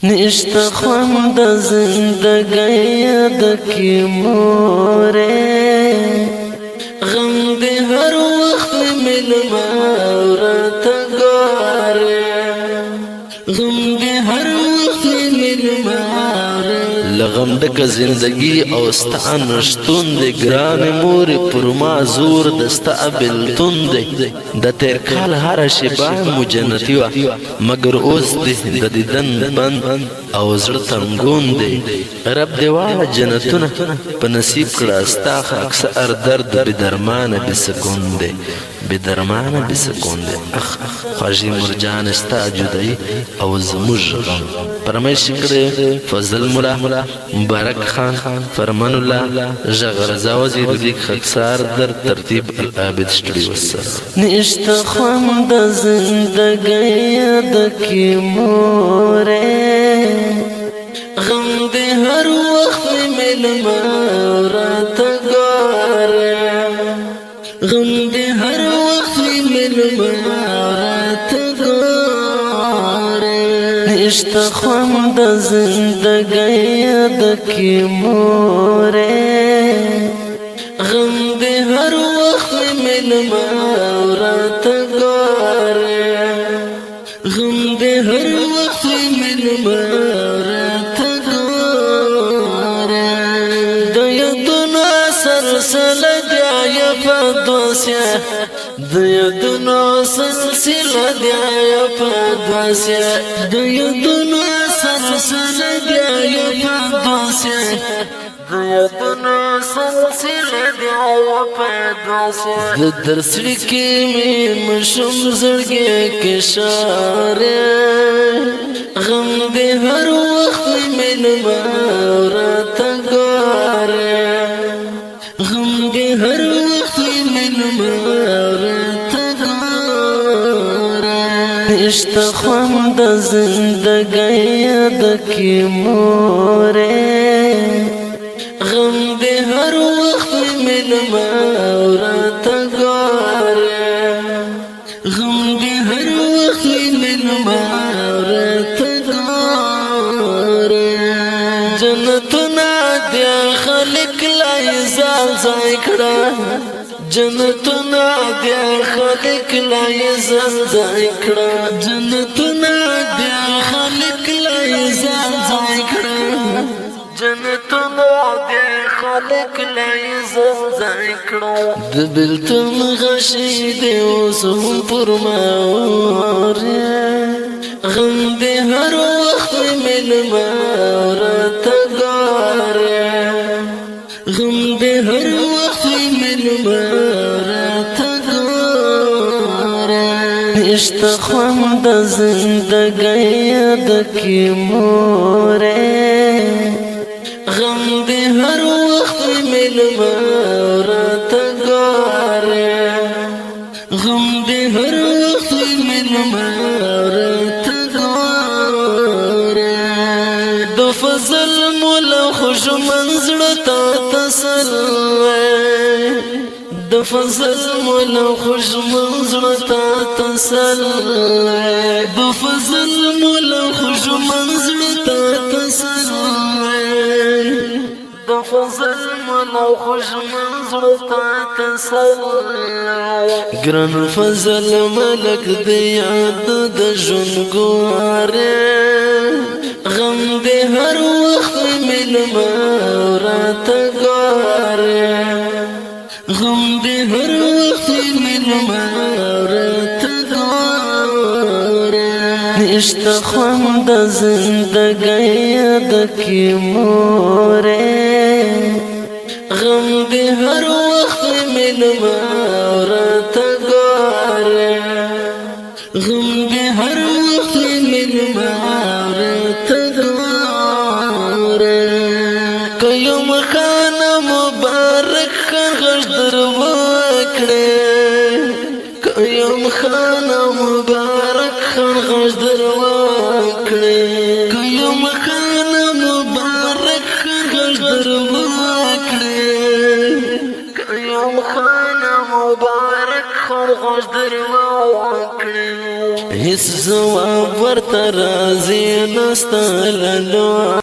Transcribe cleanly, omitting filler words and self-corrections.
نشتا خوند زندگی دکی موره غم دی هر وقت ملما ورته ګوره غم دی هر وقت ملما لغم دک زندگی او ستا نشتون دی گران مور پر ما زور دستا بلتون دی د تیر کال هر شبا مجنتی وا مگر اوس دی د دیدن بند او زړه تنګون دی رب دی والا جنتونه په نصیب کړه ستا اکثر درد به درمان به سکون دی به درمان به سکون دی اخ خواجی مرجان ستا جدائی او زموج غم فرمایش کړه فضل مولا مبارک خان فرمان الله جغرزا وزیر لیک خکسار در ترتیب العابد سټوډیو سره نشته خوند زندګی دکی موره غم دی هر وخت ملما ورته ګوره غم دی هر وخت ملما ورته ګوره نشته خوند زندګی دکی موره غم دی هر وخت ملما ورته ګوره غم دی هر وخت ملما ورته ګوره د یادونو سلسله دی په دوسیه د یادونو سلسله دی په دوسیه د یادونو سلسله دی په دوسیه د یادونو سلسله دی په دوسیه د درسړي کې مې مشم زړګي کې شاره غم دی هر وخت ملما ورته ګوره غم دی هر وخت ملما ورته ګوره نشته خوند زندګی دکی موره غم دی هر وخت ملما ورته ګوره غم دی هر وخت ملما ورته ګوره جنتونه دی خلق لای ځان ځای کړه جنتونه دی خلق لای ځان ځای کړه جنتونه دی خلق لای ځان ځای کړه جنتونه دی خلق لای ځان ځای کړه د بلتون غشي دی اوس هم پر ما غم دی هر وخت ملما ورته ګوره غم دی هر وخت ملما ورته ګوره نشته خوند زندګی دکی موره غم دی هر وخت ملما ورته ګوره غم دی هر وخت ملما ورته ګوره د فضل مولا خوش منزل تا تسل د فضل مولا خوش منزل تا تسل د فضل مولا خوش منزل تا تسل د فضل مولا خوش منزل تا تسل ګران فضل ملک دی یاد د ژوند ګوره غم دی هر وخت ملما ورته ګوره غم دی هر وخت ملما ورته ګوره نشته خوند زندګی دکی موره غم دی هر وخت ملما ورته ګوره غم دی هر وخت ملما ورته ګوره کيوم خان مبارک غږ دروکړه کيوم خان مبارک غږ دروکړه کيوم خان مبارک غږ دروکړه کيوم خان مبارک غږ دروکړه هیڅ ځواب ورته راځي نسته له